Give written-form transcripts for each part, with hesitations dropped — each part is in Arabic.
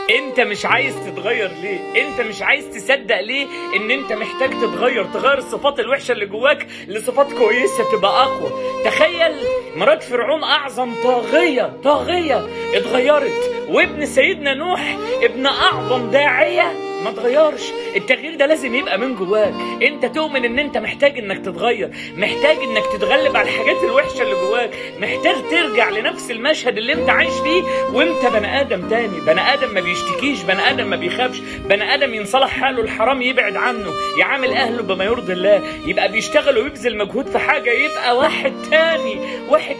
انت مش عايز تتغير ليه؟ انت مش عايز تصدق ليه ان انت محتاج تغير الصفات الوحشه اللي جواك لصفات كويسه تبقى اقوى. تخيل مرات فرعون اعظم طاغيه اتغيرت، وابن سيدنا نوح ابن اعظم داعيه ما اتغيرش. التغيير ده لازم يبقى من جواك. انت تؤمن ان انت محتاج انك تتغير، محتاج انك تتغلب على الحاجات الوحشه اللي جواك، محتاج ترجع لنفس المشهد اللي انت عايش فيه وانت بني ادم تاني، بني ادم ما بيشتكيش، بني ادم ما بيخافش، بني ادم ينصلح حاله الحرام يبعد عنه، يعامل اهله بما يرضي الله، يبقى بيشتغل ويبذل مجهود في حاجه، يبقى واحد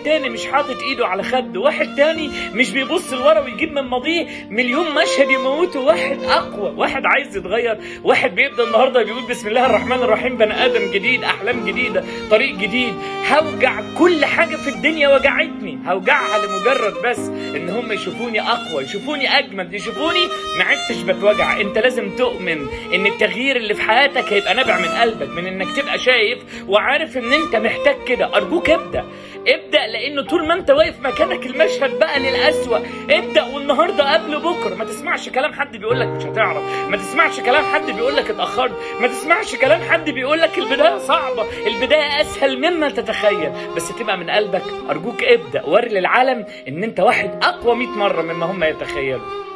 تاني مش حاطط ايده على خده، واحد تاني مش بيبص لورا ويجيب من ماضيه مليون مشهد يموته. واحد اقوى، واحد عايز يتغير، واحد بيبدا النهارده بيقول بسم الله الرحمن الرحيم، بني ادم جديد، احلام جديده، طريق جديد. هوجع كل حاجه في الدنيا وجعتني، هوجعها لمجرد بس ان هم يشوفوني اقوى، يشوفوني اجمد، يشوفوني ما عدتش بتوجع. انت لازم تؤمن ان التغيير اللي في حياتك هيبقى نابع من قلبك، من انك تبقى شايف وعارف ان انت محتاج كده. ارجوك ابدا، لانه طول ما انت واقف مكانك المشهد بقى للأسوأ. ابدا، والنهارده قبل بكره. ما تسمعش كلام حد بيقول لك مش هتعرف، ما تسمعش كلام حد بيقول لك اتاخرت، ما تسمعش كلام حد بيقول لك البدايه صعبه، البدايه اسهل مما تتخيل، بس تبقى من قلبك. ارجوك ابدا، وري للعالم ان انت واحد اقوى 100 مره مما هم يتخيلوا.